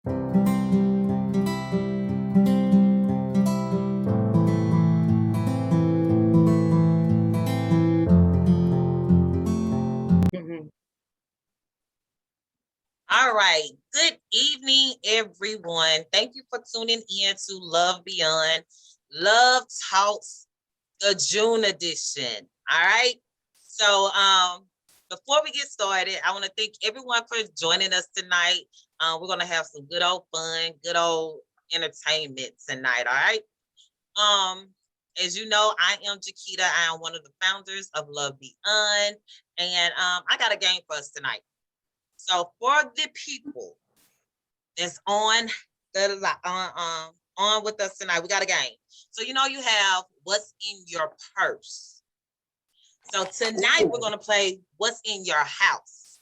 All right. Good evening, everyone. Thank you for tuning in to Love Beyond Love Talks, the June edition. All right. So before we get started, I want to thank everyone for joining us tonight. We're going to have some good old fun, good old entertainment tonight. All right. As you know, I am Jaquita. I am one of the founders of Love Beyond, and I got a game for us tonight. So for the people that's on with us tonight, we got a game. So you know you have what's in your purse. So tonight we're gonna play what's in your house.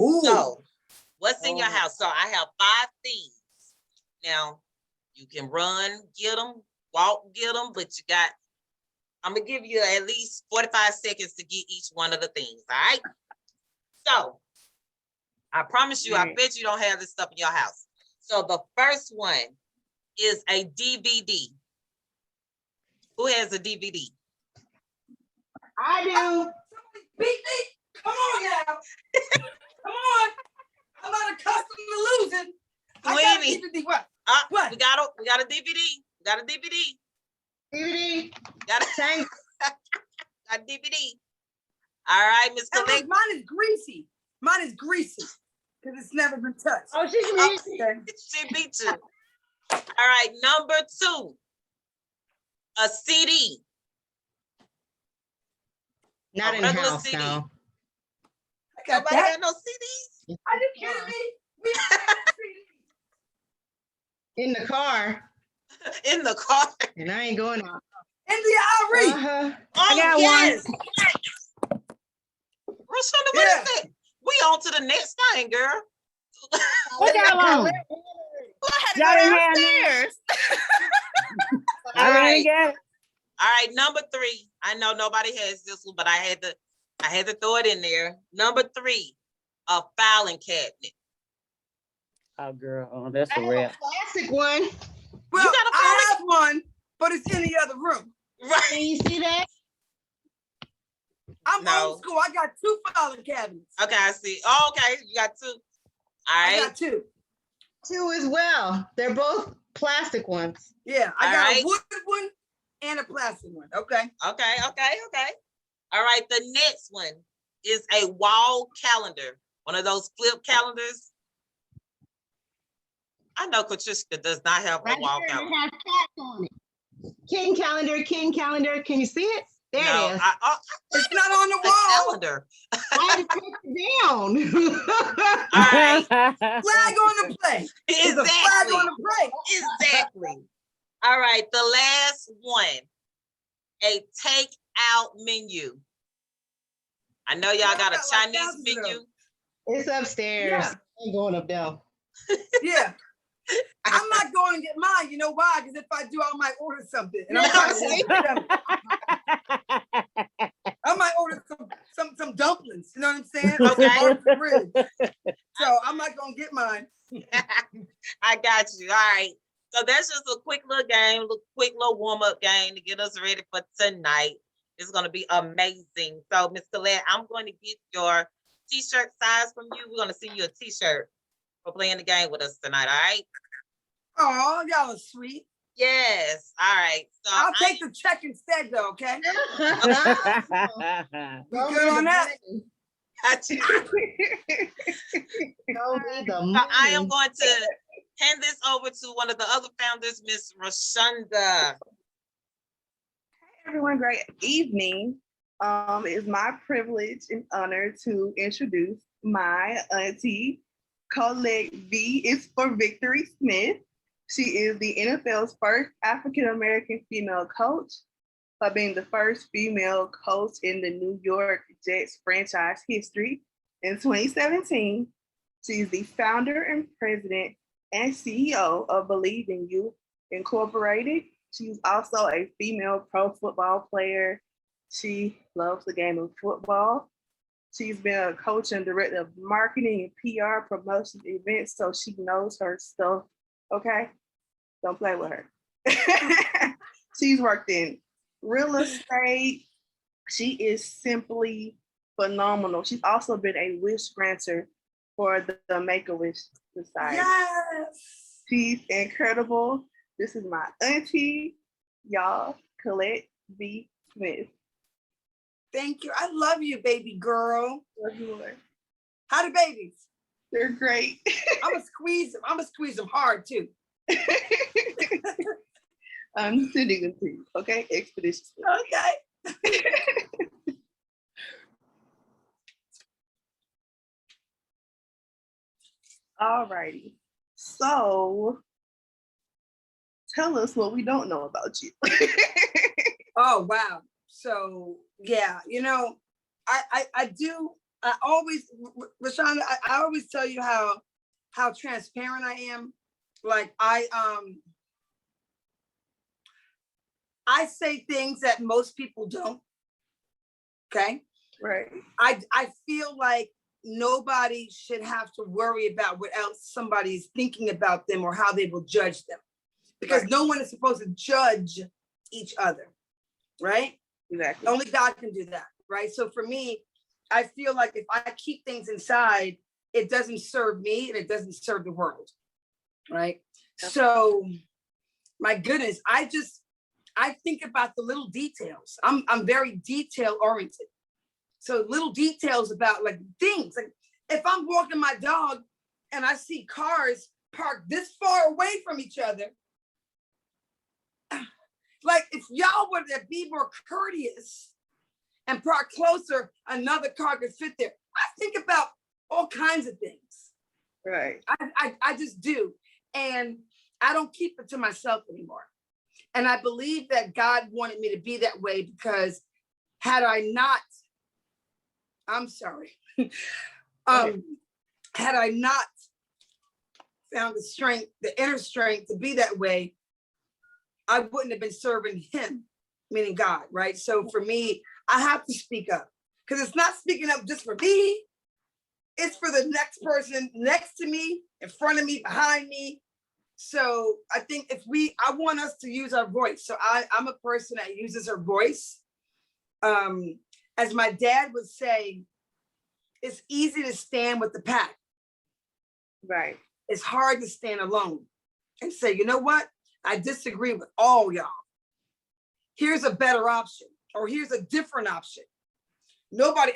Ooh. So what's in your house? So I have 5 things. Now you can run, get them, walk, get them, but I'm gonna give you at least 45 seconds to get each one of the things. All right. So I promise you, I bet you don't have this stuff in your house. So the first one is a DVD. Who has a DVD? I do. Beat me. Come on now. Come on. I'm not accustomed to losing. I got a DVD. What? We got a DVD. We got a DVD. DVD. Got a DVD. All right, Miss Colette. Mine is greasy. Mine is greasy because it's never been touched. Oh, she greasy. She beat you. All right, number 2. A CD. Not in the house, CD. No. Nobody got no CDs? Are you kidding me? In the car. In the car. And I ain't going out. In the RV. Uh-huh. I got one. Rashonda, what is that? We on to the next thing, girl. What got on? Y'all didn't have downstairs. All right. All right, number 3. I know nobody has this one, but I had to throw it in there. Number 3, a filing cabinet. Oh, girl, that's a rap. Classic one. Well, I have one, but it's in the other room. Right. Can you see that? I'm old school. I got 2 filing cabinets. Okay, I see. Oh, okay, you got 2. All right. I got 2. 2 as well. They're both plastic ones. Yeah, I got a wood one and a plastic one. Okay. Okay. All right, the next one is a wall calendar. One of those flip calendars. I know Katrina does not have a wall calendar. It has cats on it. King calendar. Can you see it? There it is. It's not on the wall. Calendar. I had to take it down. All right. Flag on the plate. Exactly. There's a flag on the plate. Exactly. All right, the last one, a take-out menu. I know y'all got a Chinese menu. It's upstairs. Yeah. I ain't going up there. Yeah. I'm not going to get mine. You know why? Because if I do, I might order something. And I might order some dumplings. You know what I'm saying? Okay. So I'm not going to get mine. I got you. All right. So that's just a quick little game, quick little warm-up game to get us ready for tonight. It's going to be amazing. So, Miss Colette, I'm going to get your T-shirt size from you. We're going to send you a T-shirt for playing the game with us tonight, all right? Oh, y'all are sweet. Yes. All right. So I'll take the check instead, though, okay? We good on that? So I am going to hand this over to one of the other founders, Miss Rashonda. Hey, everyone. Great evening. It's my privilege and honor to introduce my auntie, Colette V. It's for Victory Smith. She is the NFL's first African-American female coach, by being the first female coach in the New York Jets franchise history. In 2017, she's the founder and president and CEO of Believe in You Incorporated. She's also a female pro football player. She loves the game of football. She's been a coach and director of marketing and PR, promotions, events, so she knows her stuff. Okay, don't play with her. She's worked in real estate. She is simply phenomenal. She's also been a wish granter for the Make-A-Wish Society. Yes. She's incredible. This is my auntie, y'all, Colette V. Smith. Thank you. I love you, baby girl. Love you, Lord. How the babies? They're great. I'm gonna squeeze them. I'm gonna squeeze them hard too. I'm sending them to you, okay? Expeditiously. Okay. All righty. So tell us what we don't know about you. Oh wow. So yeah, you know, I do. I always, Rashonda, I always tell you how transparent I am. Like I say things that most people don't. Okay. Right. I feel like nobody should have to worry about what else somebody is thinking about them or how they will judge them, because right. no one is supposed to judge each other, right? Exactly. Only God can do that, right? So for me, I feel like if I keep things inside, it doesn't serve me and it doesn't serve the world, right? Okay. So my goodness, I think about the little details. I'm very detail oriented. So little details about like things. Like if I'm walking my dog and I see cars parked this far away from each other, like if y'all were to be more courteous and park closer, another car could fit there. I think about all kinds of things. Right. I just do. And I don't keep it to myself anymore. And I believe that God wanted me to be that way, because had I not, I'm sorry, had I not found the strength, the inner strength to be that way, I wouldn't have been serving him, meaning God, right? So for me, I have to speak up, because it's not speaking up just for me. It's for the next person next to me, in front of me, behind me. So I think I want us to use our voice. So I'm a person that uses her voice. As my dad would say, it's easy to stand with the pack. Right. It's hard to stand alone and say, you know what? I disagree with all y'all. Here's a better option, or here's a different option.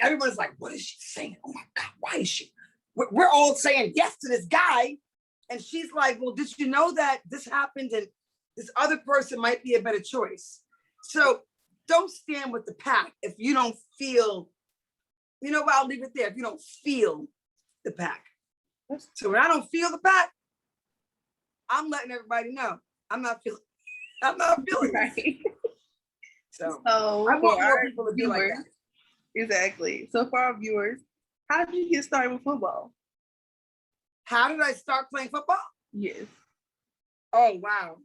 Everyone's like, what is she saying? Oh my God, why is she? We're all saying yes to this guy. And she's like, well, did you know that this happened and this other person might be a better choice? So don't stand with the pack if you don't feel, you know what, I'll leave it there. If you don't feel the pack. So when I don't feel the pack, I'm letting everybody know I'm not feeling right. it. So I want more people to be like that. Exactly. So for our viewers, how did you get started with football? How did I start playing football? Yes. Oh, wow.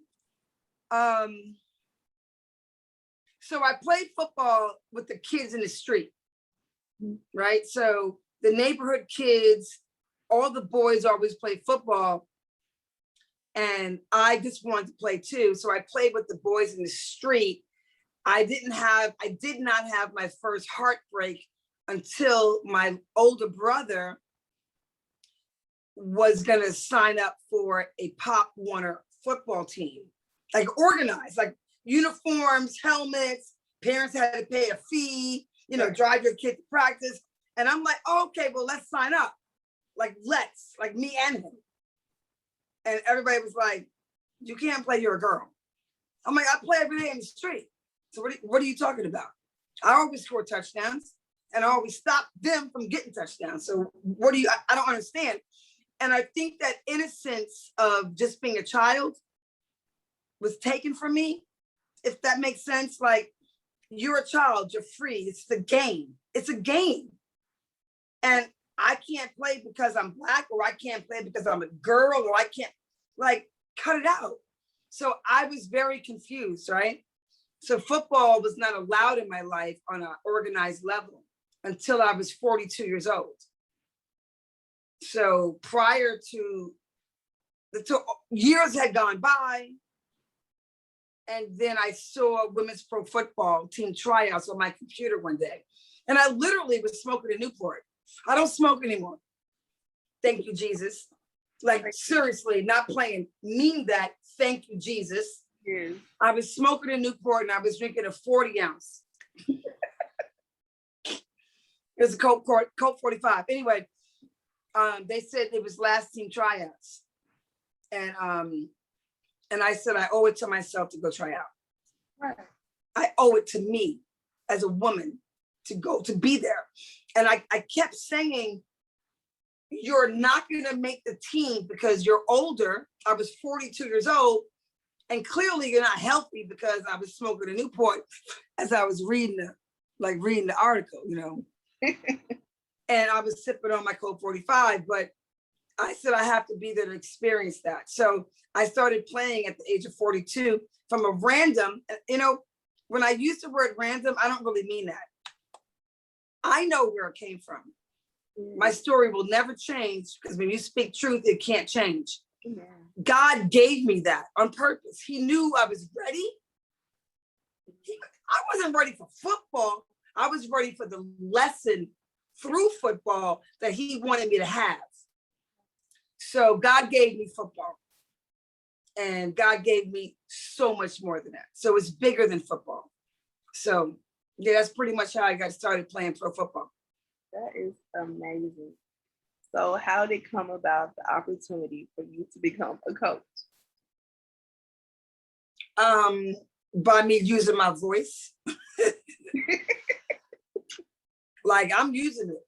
So I played football with the kids in the street, right? So the neighborhood kids, all the boys always played football. And I just wanted to play too. So I played with the boys in the street. I did not have my first heartbreak until my older brother was gonna sign up for a Pop Warner football team, like organized, like uniforms, helmets, parents had to pay a fee, drive your kid to practice. And I'm like, oh, okay, well, let's sign up. Like me and him. And everybody was like, you can't play, you're a girl. I'm like, I play every day in the street. So what are you talking about? I always score touchdowns and I always stop them from getting touchdowns. So I don't understand. And I think that innocence of just being a child was taken from me, if that makes sense. Like, you're a child, you're free. It's the game. It's a game. And I can't play because I'm Black, or I can't play because I'm a girl, or I can't, like, cut it out. So I was very confused, right? So football was not allowed in my life on an organized level. until I was 42 years old. So prior to years had gone by, and then I saw women's pro football team tryouts on my computer one day. And I literally was smoking a Newport. I don't smoke anymore. Thank you, Jesus. Like, seriously, not playing. Mean that. Thank you, Jesus. Yes. I was smoking a Newport and I was drinking a 40 ounce. It was a Colt 45. Anyway, they said it was last team tryouts. And I said, I owe it to myself to go try out. Right. I owe it to me as a woman to be there. And I kept saying, you're not going to make the team because you're older. I was 42 years old. And clearly you're not healthy because I was smoking a Newport as I was reading the article, you know. And I was sipping on my Colt 45, but I said I have to be there to experience that. So I started playing at the age of 42 from a random, you know, when I use the word random, I don't really mean that. I know where it came from. My story will never change because when you speak truth, it can't change. Yeah. God gave me that on purpose. He knew I was ready. I wasn't ready for football. I was ready for the lesson through football that he wanted me to have. So God gave me football. And God gave me so much more than that. So it's bigger than football. So yeah, that's pretty much how I got started playing pro football. That is amazing. So how did it come about the opportunity for you to become a coach? By me using my voice. Like, I'm using it.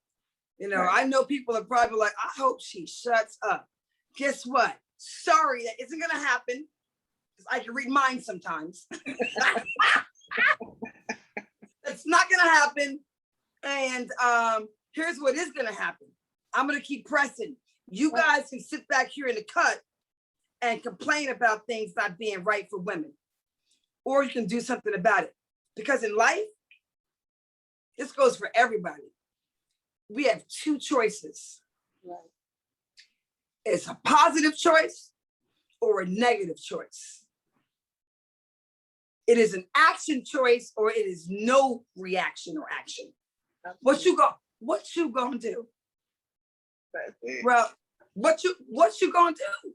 You know, Right. I know people are probably like, I hope she shuts up. Guess what? Sorry, that isn't gonna happen. Because I can read minds sometimes. It's not gonna happen. And here's what is gonna happen. I'm gonna keep pressing. You guys can sit back here in the cut and complain about things not being right for women. Or you can do something about it. Because in life, this goes for everybody. We have two choices. Right. It's a positive choice or a negative choice. It is an action choice or it is no reaction or action. What you gonna do? That's it. Well, what you gonna do?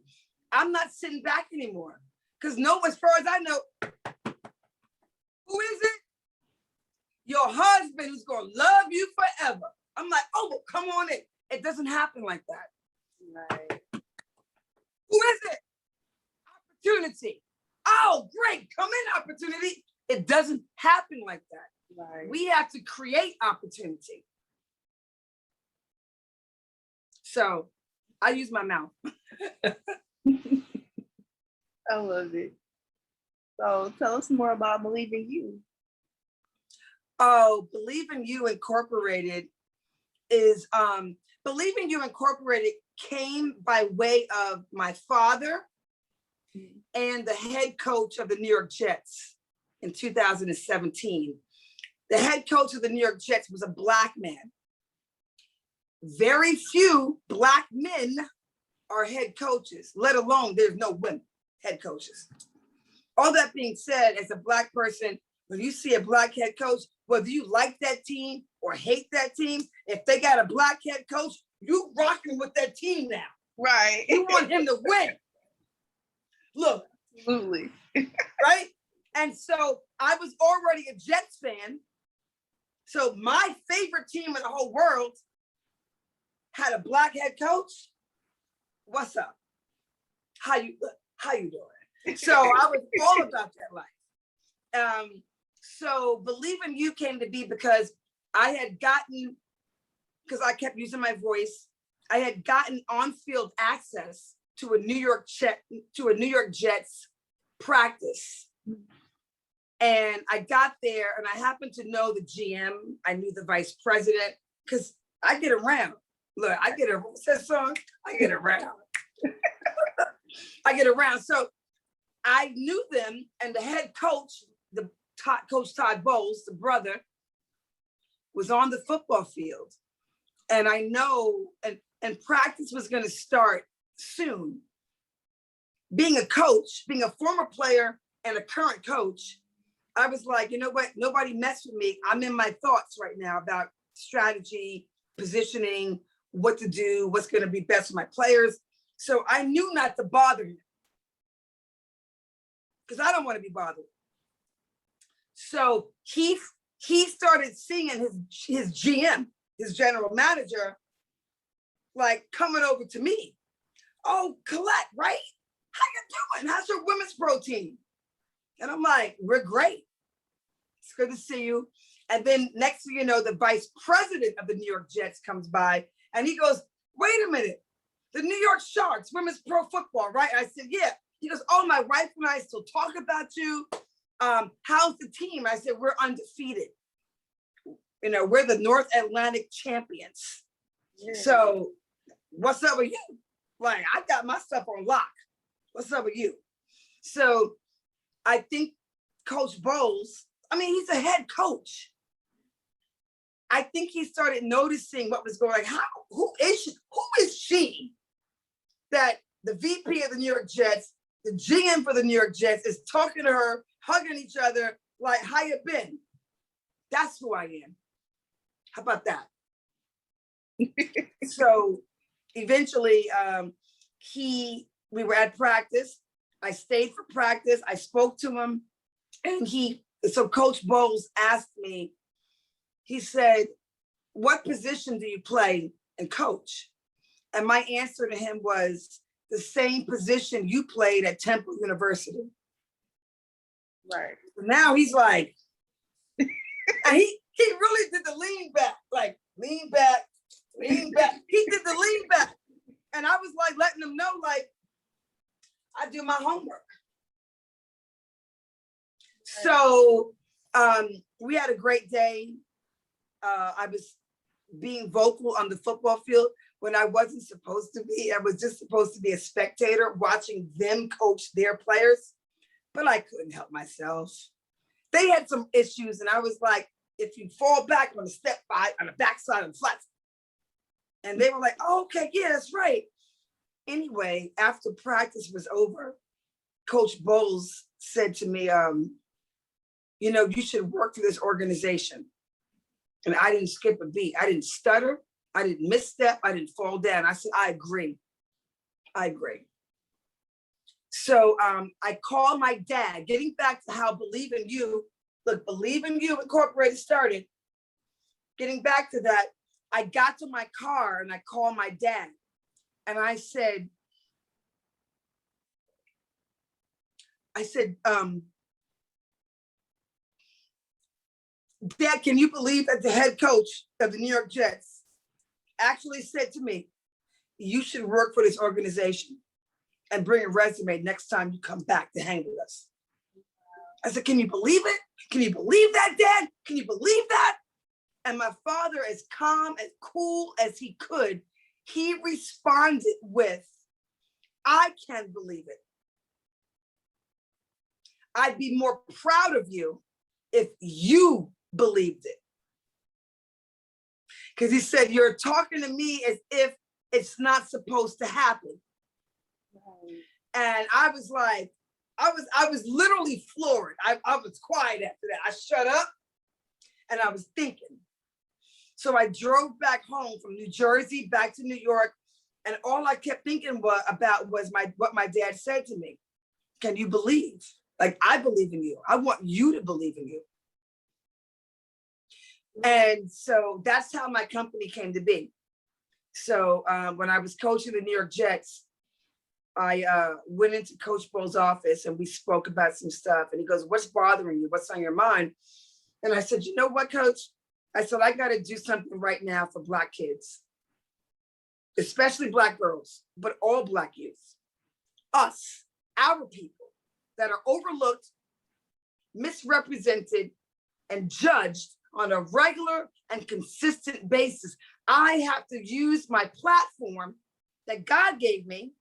I'm not sitting back anymore. Because as far as I know, who is it? Your husband who's gonna love you forever. I'm like, oh, well, come on in. It doesn't happen like that. Right. Who is it? Opportunity. Oh, great. Come in, opportunity. It doesn't happen like that. Right. We have to create opportunity. So I use my mouth. I love it. So tell us more about Believe in You. Oh, Believe in You Incorporated is Believe in You Incorporated came by way of my father and the head coach of the New York Jets in 2017. The head coach of the New York Jets was a Black man. Very few Black men are head coaches, let alone there's no women head coaches. All that being said, as a Black person, when you see a Black head coach, whether you like that team or hate that team, if they got a Black head coach, you rocking with that team now. Right. You want him to win. Look. Absolutely. Right? And so I was already a Jets fan. So my favorite team in the whole world had a Black head coach. What's up? How you doing? So I was all about that life. So Believe in You came to be because I had gotten, because I kept using my voice, I had gotten on-field access to a New York Jets practice. And I got there and I happened to know the GM. I knew the vice president because I get around. Look, what's that song? I get around. I get around. So I knew them, and the head coach, Coach Todd Bowles, the brother, was on the football field. And I know, and practice was going to start soon. Being a coach, being a former player and a current coach, I was like, you know what? Nobody mess with me. I'm in my thoughts right now about strategy, positioning, what to do, what's going to be best for my players. So I knew not to bother him because I don't want to be bothered. So he started seeing his GM, his general manager, like coming over to me. Oh, Colette, right? How you doing? How's your women's pro team? And I'm like, we're great. It's good to see you. And then next thing you know, the vice president of the New York Jets comes by and he goes, wait a minute, the New York Sharks, women's pro football, right? I said, yeah. He goes, oh, my wife and I still talk about you. How's the team? I said, we're undefeated. You know, we're the North Atlantic champions. Yeah. So what's up with you? Like, I got my stuff on lock. What's up with you? So I think Coach Bowles, I mean, he's a head coach. I think he started noticing what was going on. Who is she that the VP of the New York Jets, the GM for the New York Jets is talking to her, hugging each other, like, how you been? That's who I am. How about that? So eventually we were at practice. I stayed for practice. I spoke to him and so Coach Bowles asked me, he said, what position do you play and coach? And my answer to him was the same position you played at Temple University. Right. Now he's like, and he really did the lean back, like lean back, lean back. He did the lean back. And I was like letting him know, like, I do my homework. So we had a great day. I was being vocal on the football field when I wasn't supposed to be. I was just supposed to be a spectator watching them coach their players, but I couldn't help myself. They had some issues and I was like, if you fall back, I'm gonna step by on the backside and flat. And they were like, oh, okay, yeah, that's right. Anyway, after practice was over, Coach Bowles said to me, you know, you should work for this organization. And I didn't skip a beat. I didn't stutter. I didn't misstep. I didn't fall down. I said, I agree. I agree. So I called my dad, getting back to how Believe in You, look, Believe in You Incorporated started. Getting back to that, I got to my car and I called my dad. And I said, Dad, can you believe that the head coach of the New York Jets actually said to me, you should work for this organization and bring a resume next time you come back to hang with us. I said, can you believe it? Can you believe that, Dad? Can you believe that? And my father, as calm, as cool as he could, he responded with, I can't believe it. I'd be more proud of you if you believed it. Because he said, you're talking to me as if it's not supposed to happen. Right. And I was like, I was literally floored. I was quiet after that. I shut up and I was thinking. So I drove back home from New Jersey back to New York. And all I kept thinking about was what my dad said to me. Can you believe? Like, I believe in you. I want you to believe in you. And so that's how my company came to be. So when I was coaching the New York Jets, I went into Coach Bowles' office and we spoke about some stuff. And he goes, what's bothering you? What's on your mind? And I said, you know what, Coach? I said, I got to do something right now for Black kids, especially Black girls, but all Black youth, us, our people that are overlooked, misrepresented, and judged on a regular and consistent basis. I have to use my platform that God gave me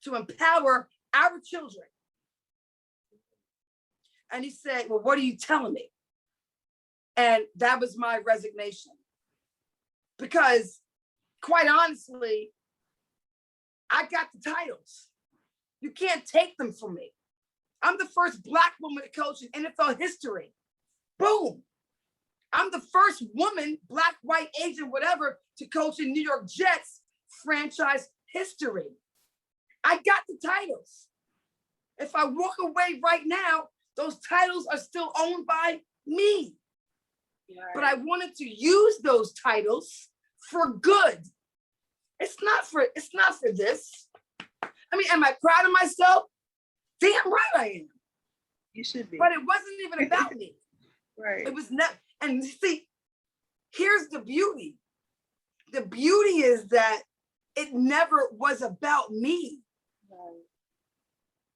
to empower our children. And he said, well, what are you telling me? And that was my resignation. Because quite honestly, I got the titles. You can't take them from me. I'm the first Black woman to coach in NFL history. Boom. I'm the first woman, Black, white, Asian, whatever, to coach in New York Jets franchise history. I got the titles. If I walk away right now, those titles are still owned by me. Right. But I wanted to use those titles for good. It's not for this. I mean, am I proud of myself? Damn right I am. You should be. But it wasn't even about me. Right. It was not. And see, here's the beauty. The beauty is that it never was about me.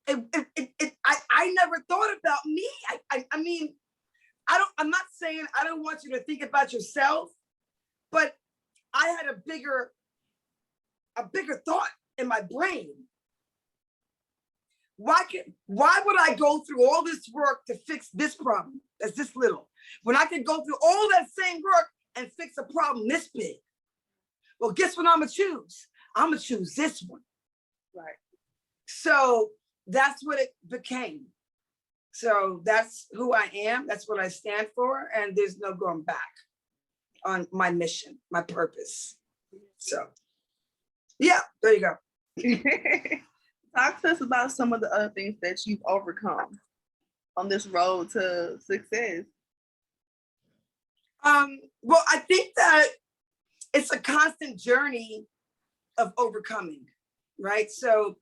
Right. I never thought about me. I mean, I'm not saying I don't want you to think about yourself, but I had a bigger thought in my brain. Why would I go through all this work to fix this problem that's this little, when I could go through all that same work and fix a problem this big? Well, guess what I'm gonna choose? I'm gonna choose this one. Right. So that's what it became. So that's who I am. That's what I stand for. And there's no going back on my mission, my purpose. So yeah, there you go. Talk to us about some of the other things that you've overcome on this road to success. Well, I think that it's a constant journey of overcoming, right? So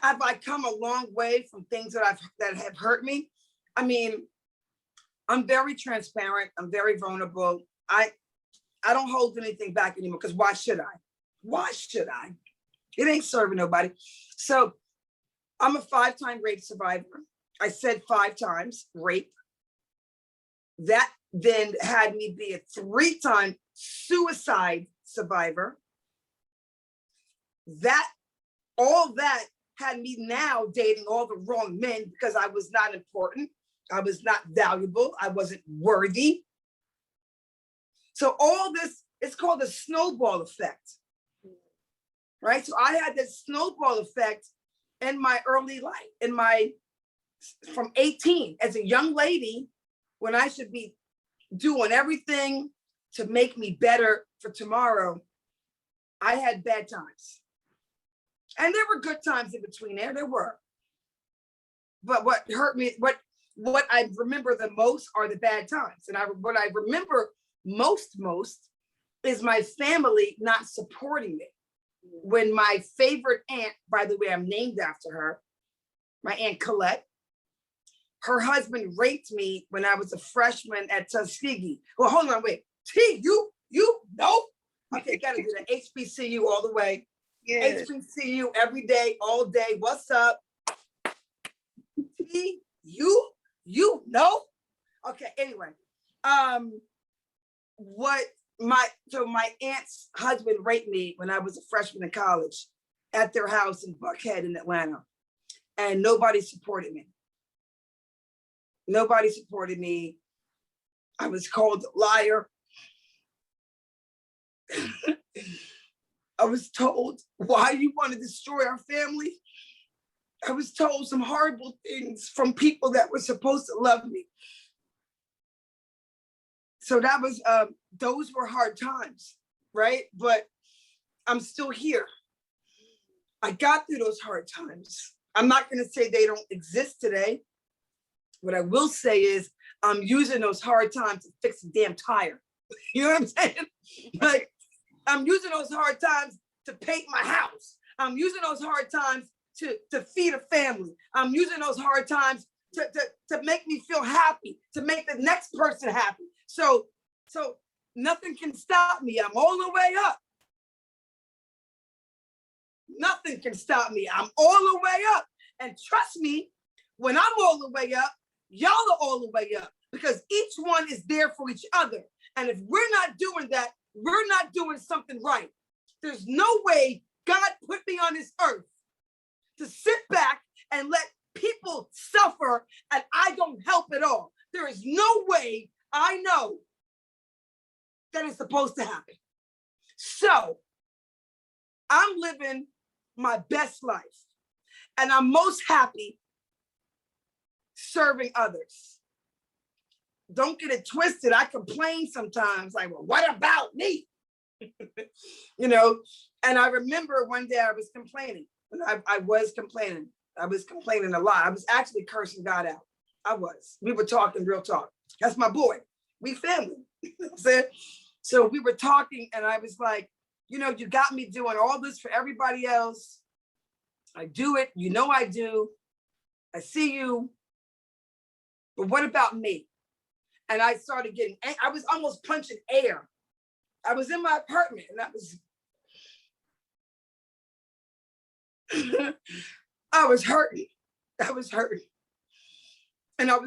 have I come a long way from things that have hurt me? I mean, I'm very transparent. I'm very vulnerable. I don't hold anything back anymore, because why should I? Why should I? It ain't serving nobody. So I'm a 5-time rape survivor. I said 5 times rape. That then had me be a 3-time suicide survivor. All that had me now dating all the wrong men because I was not important. I was not valuable. I wasn't worthy. So all this, it's called the snowball effect, right? So I had this snowball effect in my early life, from 18 as a young lady, when I should be doing everything to make me better for tomorrow. I had bad times. And there were good times in between there were. But what hurt me, what I remember the most are the bad times. And what I remember most is my family not supporting me. When my favorite aunt, by the way, I'm named after her, my Aunt Colette, her husband raped me when I was a freshman at Tuskegee. Well, hold on, wait. T, you know? Okay, gotta do that. HBCU all the way. Yes. HBCU every day, all day. What's up? T, you know? Okay, anyway. My aunt's husband raped me when I was a freshman in college at their house in Buckhead in Atlanta. And nobody supported me. Nobody supported me. I was called a liar. I was told, why you want to destroy our family? I was told some horrible things from people that were supposed to love me. So that was, those were hard times, right? But I'm still here. I got through those hard times. I'm not gonna say they don't exist today. What I will say is I'm using those hard times to fix a damn tire. You know what I'm saying? Like, I'm using those hard times to paint my house. I'm using those hard times to feed a family. I'm using those hard times to make me feel happy, to make the next person happy. So nothing can stop me. I'm all the way up. Nothing can stop me. I'm all the way up. And trust me, when I'm all the way up, y'all are all the way up, because each one is there for each other. And if we're not doing that, we're not doing something right. There's no way God put me on this earth to sit back and let people suffer and I don't help at all. There is no way I know supposed to happen. So I'm living my best life, and I'm most happy serving others. Don't get it twisted. I complain sometimes, like, well, what about me? You know, and I remember one day I was complaining. I was complaining. I was complaining a lot. I was actually cursing God out. I was. We were talking real talk. That's my boy. We family. You know what I'm saying? So we were talking, and I was like, you know, you got me doing all this for everybody else. I do it. You know I do. I see you. But what about me? And I started getting, I was almost punching air. I was in my apartment, and I was hurting. I was hurting. And I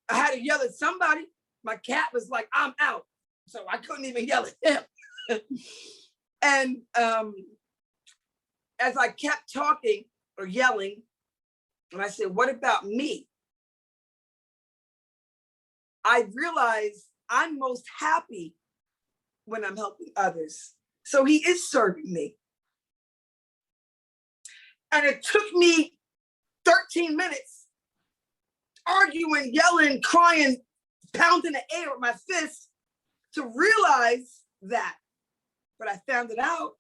had to yell at somebody. My cat was like, I'm out. So I couldn't even yell at him. And as I kept talking or yelling, and I said, what about me? I realized I'm most happy when I'm helping others. So he is serving me. And it took me 13 minutes arguing, yelling, crying, pounding the air with my fist to realize that. But I found it out.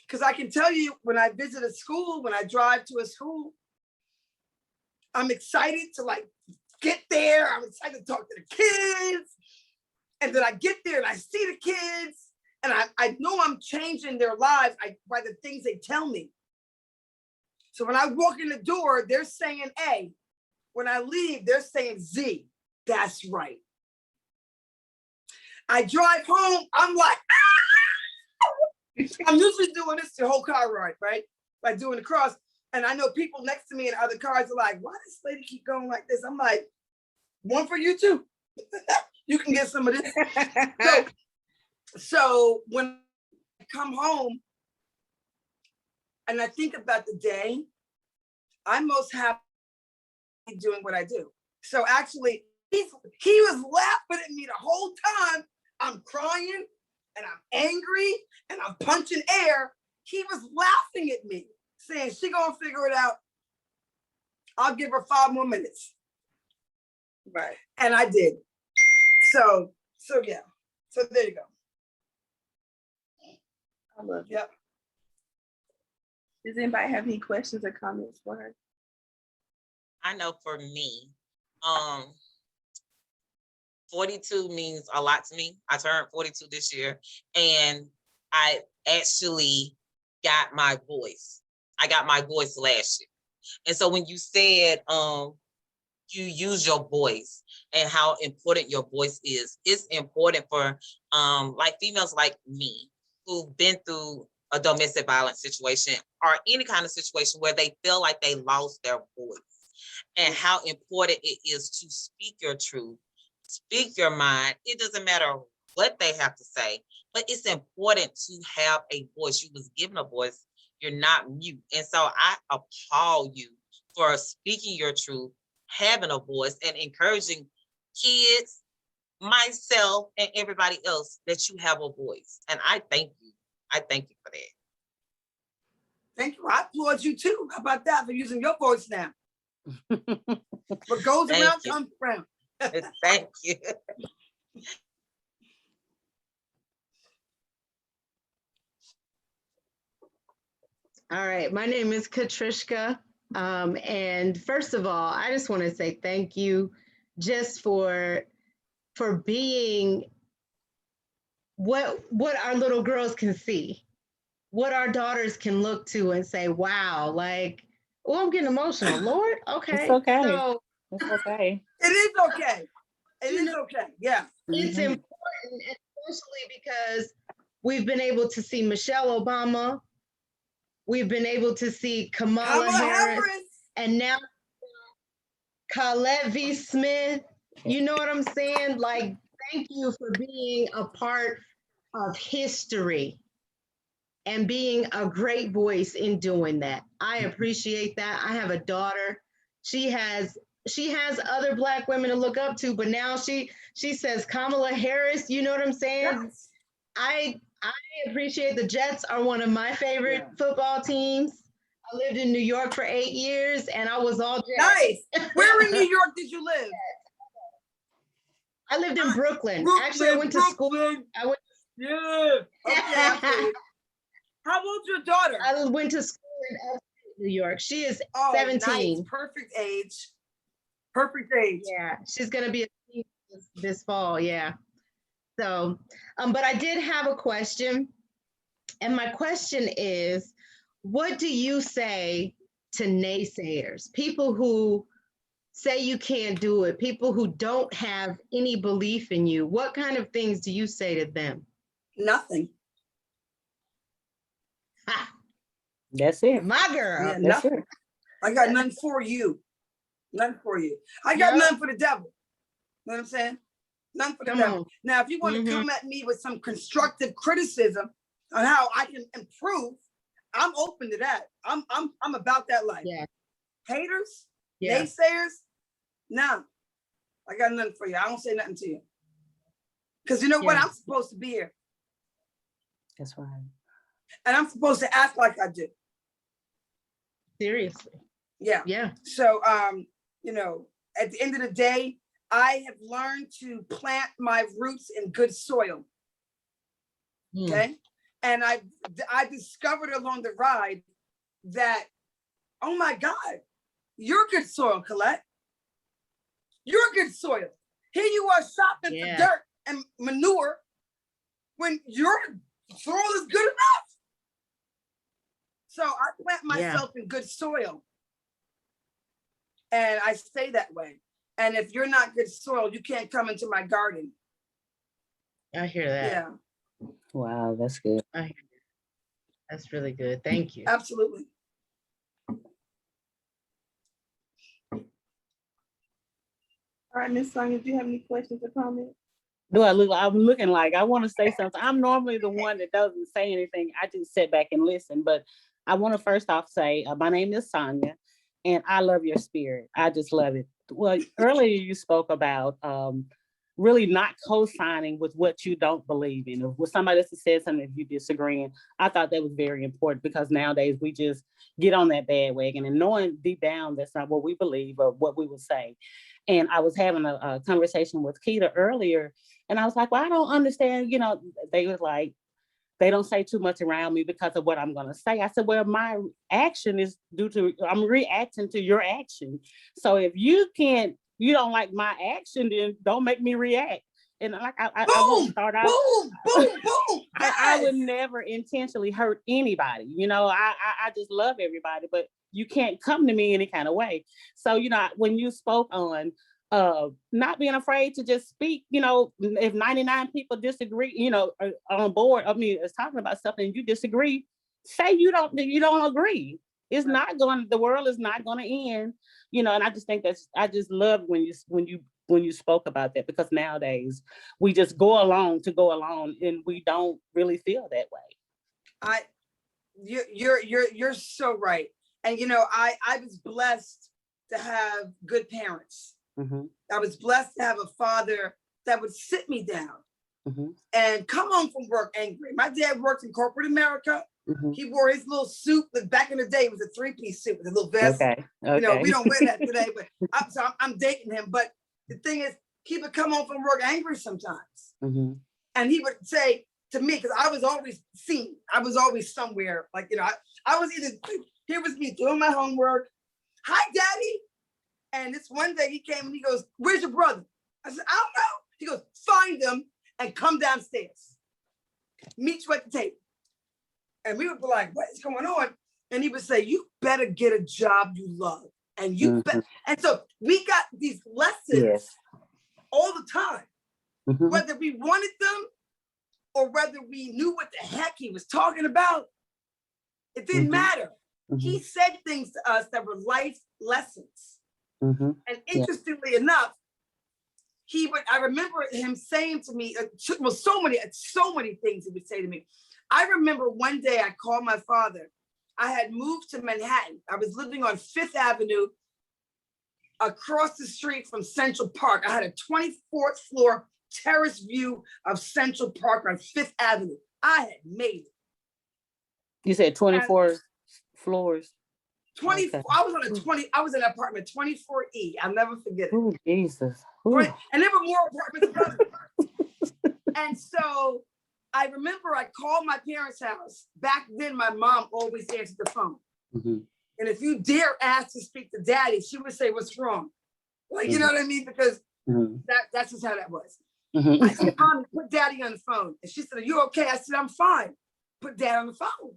Because I can tell you, when I visit a school, when I drive to a school, I'm excited to like get there. I'm excited to talk to the kids. And then I get there and I see the kids, and I know I'm changing their lives by the things they tell me. So when I walk in the door, they're saying A. When I leave, they're saying Z. That's right. I drive home, I'm like, ah! I'm usually doing this the whole car ride, right? Like doing the cross. And I know people next to me in other cars are like, why does this lady keep going like this? I'm like, one for you too. You can get some of this. So when I come home and I think about the day, I'm most happy doing what I do. So actually, he was laughing at me the whole time. I'm crying and I'm angry and I'm punching air. He was laughing at me, saying she gonna figure it out. I'll give her 5 more minutes. Right. And I did. So yeah. So there you go. I love it. Yep. Does anybody have any questions or comments for her? I know for me, 42 means a lot to me. I turned 42 this year, and I actually got my voice. I got my voice last year. And so when you said you use your voice and how important your voice is, it's important for like females like me who've been through a domestic violence situation or any kind of situation where they feel like they lost their voice, and how important it is to speak your truth, speak your mind. It doesn't matter what they have to say, but it's important to have a voice. You was given a voice. You're not mute. And so I applaud you for speaking your truth, having a voice, and encouraging kids, myself, and everybody else that you have a voice. And I thank you. I thank you for that. Thank you. I applaud you too. How about that, for using your voice now? What goes Thank around you. comes around. Thank you. All right, my name is Katrishka. And first of all, I just want to say thank you just for being what our little girls can see, what our daughters can look to and say, wow, like, oh, I'm getting emotional. Lord, okay. It's okay. So It's okay. It is okay. It is okay. Yeah. it's important, especially because we've been able to see Michelle Obama. We've been able to see Kamala Harris. And now Colette V. Smith. You know what I'm saying? Like, thank you for being a part of history and being a great voice in doing that. I appreciate that. I have a daughter. She has other Black women to look up to, but now she says Kamala Harris, you know what I'm saying? Yes. I appreciate the Jets are one of my favorite Yeah. football teams. I lived in New York for 8 years and I was all Jets. Nice. Where in New York did you live? I lived in Brooklyn. Brooklyn. Actually, I went to school. I went, Yeah. Okay. I How old's your daughter? I went to school in upstate New York. She is Oh, 17. nice. Perfect age. Perfect age. Yeah, she's gonna be a senior this fall. Yeah. So, but I did have a question, and my question is, what do you say to naysayers, people who say you can't do it, people who don't have any belief in you? What kind of things do you say to them? Nothing. Ha, That's it. my girl. Yeah, That's nothing. it. I got none for you. None for you. I got Yep. none for the devil. You know what I'm saying? None for the Come devil. on. Now, if you want to come at me with some constructive criticism on how I can improve, I'm open to that. I'm about that life. Yeah. Haters, Yeah. naysayers, nah. I got nothing for you. I don't say nothing to you. Because you know what? Yeah. I'm supposed to be here. That's right. And I'm supposed to act like I do. Seriously. Yeah. Yeah. So, you know, at the end of the day, I have learned to plant my roots in good soil. Okay. And I discovered along the ride that, oh my God, you're good soil, Colette. You're good soil. Here you are shopping for dirt and manure when your soil is good enough. So I plant myself in good soil. And I stay that way. And if you're not good soil, you can't come into my garden. I hear that. Yeah. Wow, that's good. I hear that. That's really good. Thank you. Absolutely. All right, Miss Sonia, do you have any questions or comments? Do I look? I'm looking like I want to say something. I'm normally the one that doesn't say anything. I just sit back and listen. But I want to first off say, my name is Sonia, and I love your spirit. I just love it. Well, earlier you spoke about really not co-signing with what you don't believe in. If somebody else said something, if you disagreeing, I thought that was very important because nowadays we just get on that bandwagon and knowing deep down that's not what we believe or what we would say. And I was having a conversation with Keita earlier, and I was like, well, I don't understand. You know, they was like, they don't say too much around me because of what I'm going to say. I said, well, my action is due to, I'm reacting to your action. So if you don't like my action, then don't make me react. And like I won't start out. Boom, boom, boom. I would never intentionally hurt anybody. You know, I just love everybody, but you can't come to me any kind of way. So, you know, when you spoke on not being afraid to just speak, you know, if 99 people disagree, you know, on board, I mean, it's talking about something and you disagree, say you don't agree. It's not going, the world is not going to end, you know, and I just think I just love when you spoke about that, because nowadays we just go along to go along and we don't really feel that way. You're so right. And you know, I was blessed to have good parents. Mm-hmm. I was blessed to have a father that would sit me down mm-hmm. and come home from work angry. My dad worked in corporate America. Mm-hmm. He wore his little suit, but back in the day it was a three-piece suit with a little vest. Okay. You know, we don't wear that today, but I'm dating him. But the thing is, he would come home from work angry sometimes. Mm-hmm. And he would say to me, because I was always seen, I was always somewhere, like, you know, I was either, here was me doing my homework. Hi, Daddy. And this one day he came and he goes, where's your brother? I said, I don't know. He goes, find him and come downstairs. Meet you at the table. And we would be like, what is going on? And he would say, you better get a job you love. And you better. And so we got these lessons all the time, whether we wanted them or whether we knew what the heck he was talking about. It didn't matter. He said things to us that were life lessons. And interestingly enough, I remember him saying to me, well, so many things he would say to me. I remember one day I called my father. I had moved to Manhattan. I was living on 5th Avenue across the street from Central Park. I had a 24th floor terrace view of Central Park on Fifth Avenue. I had made it. You said 24 floors. 24. Okay. I was on a 20. I was in an apartment 24E. I'll never forget it. Oh, Jesus. Ooh. And there were more apartments above it. And so I remember I called my parents' house. Back then, my mom always answered the phone. Mm-hmm. And if you dare ask to speak to Daddy, she would say, "What's wrong?" Like, you know what I mean? Because that's just how that was. Mm-hmm. I said, "Mom, put Daddy on the phone." And she said, "Are you okay?" I said, "I'm fine." Put Dad on the phone.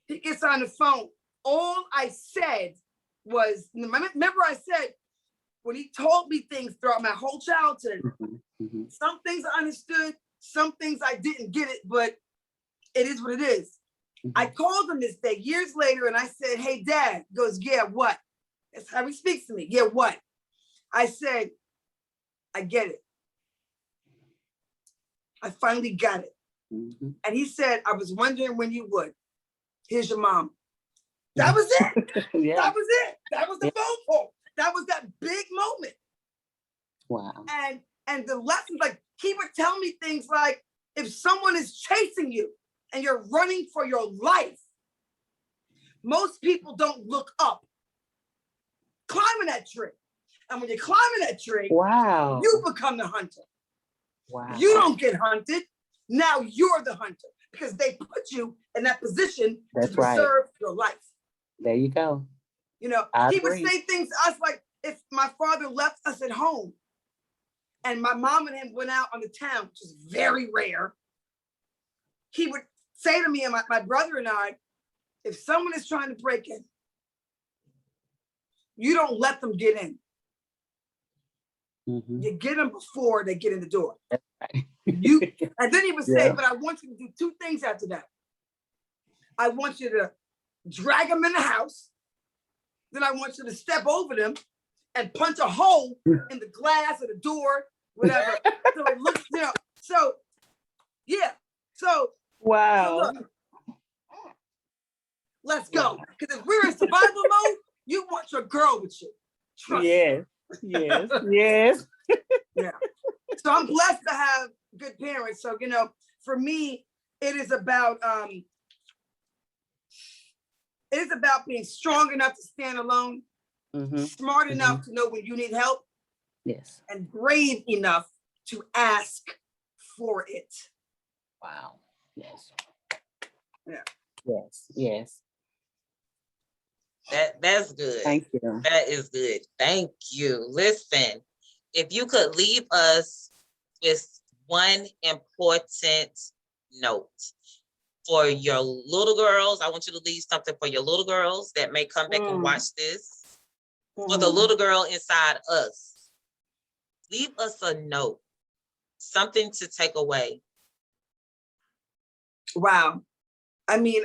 He gets on the phone. All I said was, remember I said, when he told me things throughout my whole childhood, some things I understood, some things I didn't get it, but it is what it is. I called him this day years later and I said, "Hey, Dad." He goes, "Yeah, what?" That's how he speaks to me. "Yeah, what?" I said, "I get it. I finally got it." And he said, "I was wondering when you would. Here's your mom." That was it. Yeah. That was it. That was the phone call. That was that big moment. Wow. And the lessons, like, he would tell me things like, if someone is chasing you and you're running for your life, most people don't look up. Climbing that tree. And when you're climbing that tree, Wow. you become the hunter. Wow. You don't get hunted. Now you're the hunter because they put you in that position to preserve your life. There you go. You know, he would say things to us like, if my father left us at home and my mom and him went out on the town, which is very rare, he would say to me and my brother and I, if someone is trying to break in, you don't let them get in. You get them before they get in the door. And then he would say, but I want you to do two things after that. I want you to drag them in the house. Then I want you to step over them and punch a hole in the glass or the door, whatever. So it looks, you know, so yeah. So wow. So look, let's go. Because if we're in survival mode, you want your girl with you. Trust me. Yes. Yes. Yeah. So I'm blessed to have good parents. So, you know, for me, it is about being strong enough to stand alone, smart enough to know when you need help, yes, and brave enough to ask for it. Wow. Yes. Yeah. Yes. That's good. Thank you. That is good. Thank you. Listen, if you could leave us with one important note for your little girls, I want you to leave something for your little girls that may come back and watch this. For the little girl inside us, leave us a note, something to take away. Wow. I mean,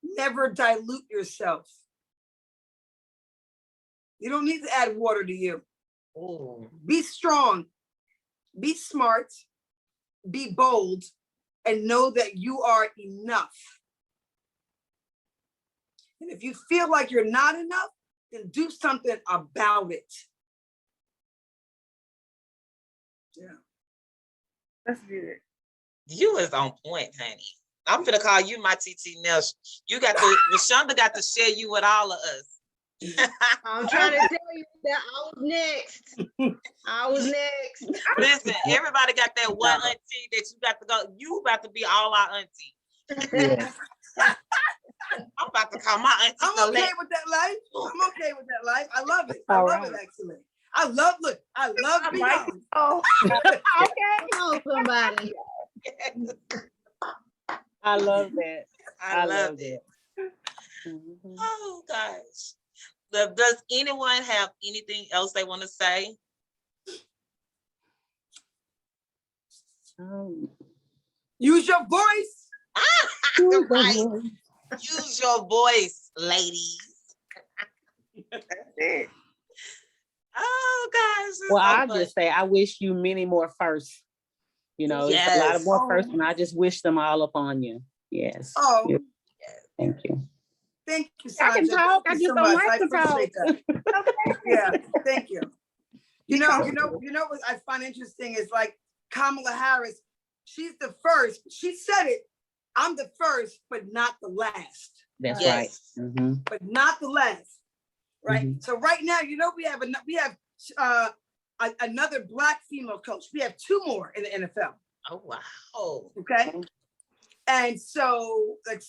never dilute yourself. You don't need to add water to you. Ooh. Be strong, be smart, be bold, and know that you are enough. And if you feel like you're not enough, then do something about it. Yeah. That's good. You is on point, honey. I'm gonna call you my TT Nelsh. You got to, Rashonda got to share you with all of us. I'm trying to tell you that I was next. I was next. Listen, everybody got that one auntie that you got to go. You about to be all our auntie. Yes. I'm about to call my auntie. I'm okay with that life. I'm okay with that life. I love it. I love it, actually. I love Beyonce. Oh, Okay, oh, somebody. I love that. I love it. Oh gosh. Does anyone have anything else they want to say? Use your voice. Right. Use your voice, ladies. that's it. Oh gosh. Well, I'll just say I wish you many more firsts. You know, it's a lot of more firsts, and I just wish them all upon you. Yes. Oh, yes. Thank you. Thank you, I can Sandra. talk. Thank I you just so don't much. like to talk. Appreciate that. Yeah, thank you. You know what I find interesting is like Kamala Harris, she's the first. She said it. I'm the first, but not the last. That's Yes. right. Mm-hmm. But not the last. Right. Mhm. So right now, we have another Black female coach. We have 2 more in the NFL. Oh, wow. Okay. And so like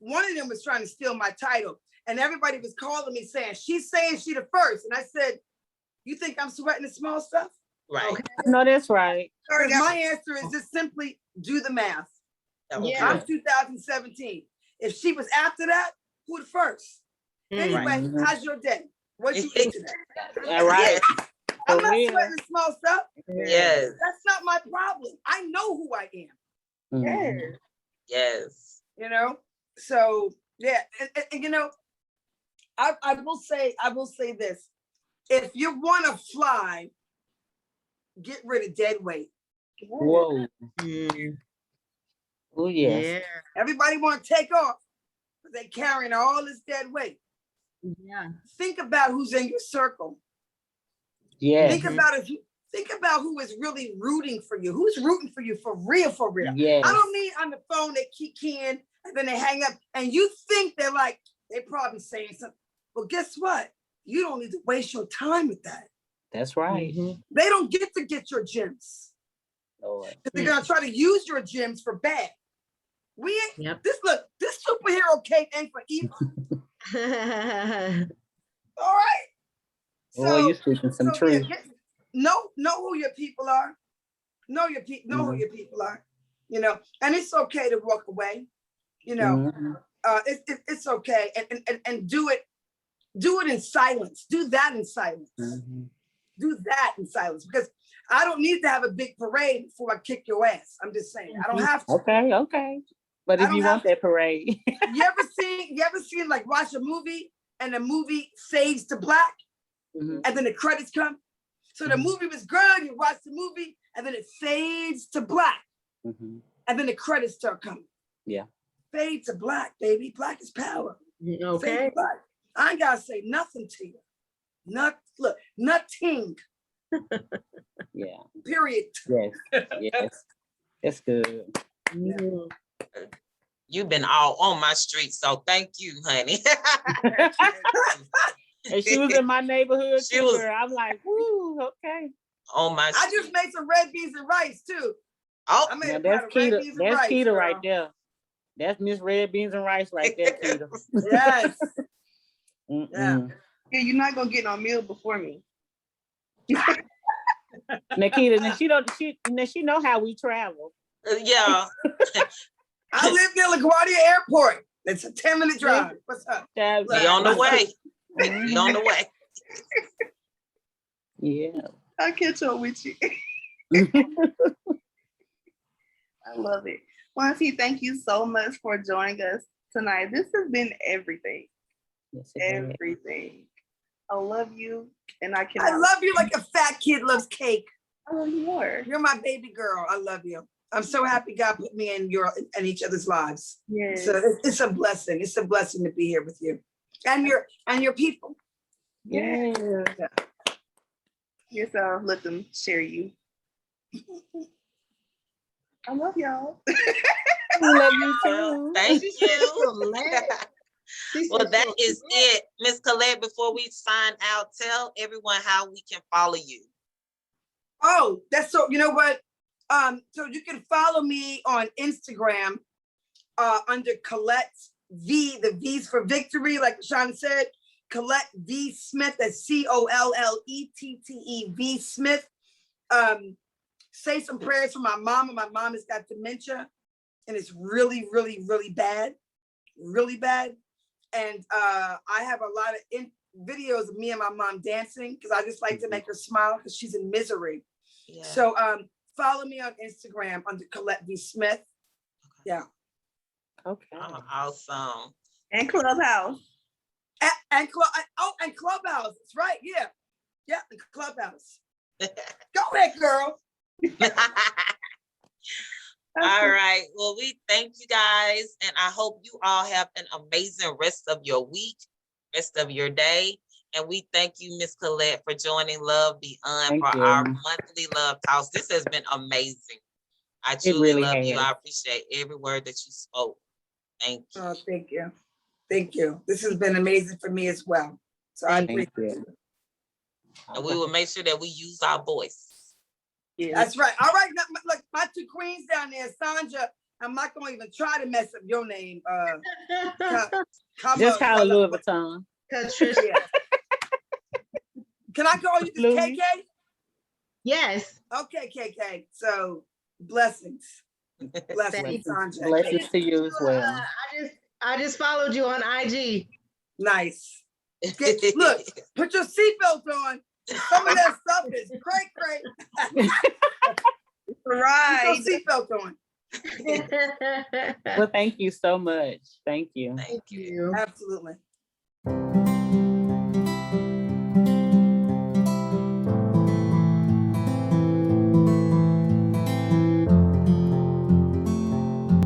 one of them was trying to steal my title. And everybody was calling me saying she's the first. And I said, you think I'm sweating the small stuff? Right. Okay. No, that's right. Because my answer is just simply do the math. Okay. Yeah. I'm 2017. If she was after that, who the first? Anyway, Mhm. how's your day? What you eat today? All right. I'm For not real. sweating the small stuff. Yes. That's not my problem. I know who I am. Mhm. Yes. So yeah, and I will say this. If you want to fly, get rid of dead weight. Whoa. Mm, Oh, yes. yeah. Everybody want to take off, but they carrying all this dead weight. Yeah. Think about who's in your circle. Yes. Think about who is really rooting for you. Who's rooting for you for real, for real. Yes. I don't mean on the phone they keep keying and then they hang up and you think they're probably saying something. Well, guess what? You don't need to waste your time with that. That's right. Mhm. They don't get to get your gems. Lord. They're gonna try to use your gems for bad. We ain't Yep. this superhero cape ain't for evil. All right. Oh, you speaking some truth. Know who your people are. Know who your people are. And it's okay to walk away. Mhm. It's okay, and do it in silence. Do that in silence. Mhm. Do that in silence because I don't need to have a big parade before I kick your ass. I'm just saying I don't have to. Okay. But I if don't you have want that parade, You ever seen like watch a movie and the movie fades to black Mhm. and then the credits come? So the Mhm. movie was good, you watch the movie and then it fades to black Mhm. and then the credits start coming. Yeah. Fade to black, baby. Black is power. Fade Okay. to black. I ain't gotta say nothing to you. Nothing. Yeah. Period. Yes. That's good. Mhm. You've been all on my street, so thank you, honey. And she was in my neighborhood She too, was- girl. I'm like, woo, okay. On my I street. just made some red beans and rice too. Oh, I made Now a that's pot of red Keita. beans and That's rice. Keita girl. right there. That's Miss Red Beans and Rice right there, Keita. Yes. Mm-mm. Yeah, you're not gonna get no meal before me. Nikita, and she know how we travel. yeah. I live near LaGuardia Airport. It's a 10-minute drive. What's up? Child, We on the way. We on the way. Yeah. I'll catch up with you. I love it. Wanty, thank you so much for joining us tonight. This has been everything. Yes, it is. Everything. I love you, and I I love you like a fat kid loves cake. I love you more. You're my baby girl. I love you. I'm so happy God put me in each other's lives. Yes. So it's a blessing. It's a blessing to be here with you and your people. Yes. Yeah. Yes, I'll let them share you. I love y'all. I love you too. Thank you. She Well, said that she'll- is it. Miss Colette, before we sign out, tell everyone how we can follow you. Oh, that's so, you know what? So you can follow me on Instagram under Colette V. The V's for victory, like Sean said. Colette V. Smith, that's COLLETTE V. Smith. Say some prayers for my mom. My mom has got dementia and it's really, really, really bad. Really bad. And I have a lot of videos of me and my mom dancing because I just like to make her smile because she's in misery. Yeah. So follow me on Instagram under Colette V. Smith. Yeah. Okay. Awesome. And Clubhouse. And Clubhouse. That's right. Yeah. Yeah, and Clubhouse. Go ahead, girl. All right. Well, we thank you guys, and I hope you all have an amazing rest of your week, rest of your day. And we thank you, Miss Colette, for joining Love Beyond Thank for you. our monthly love talks. This has been amazing. I truly really love you. has. I appreciate every word that you spoke. Thank you. Oh, thank you. Thank you. This has been amazing for me as well. So I Thank appreciate you. it. And we will make sure that we use our voice. Yeah. That's right. All right. Now, look, my two queens down there, Sandra. I'm not going to even try to mess up your name. Just call it Louis Vuitton. Katricia. Yeah. Can I call you just Louis? KK? Yes. Okay, KK. So blessings. Blessings, Thank you. Sandra. Blessings to you as well. I just followed you on IG. Nice. Look, put your seatbelt on. Some of that stuff is cray. Right. Put your seatbelt on. Well, thank you so much. Thank you. Thank you. Absolutely.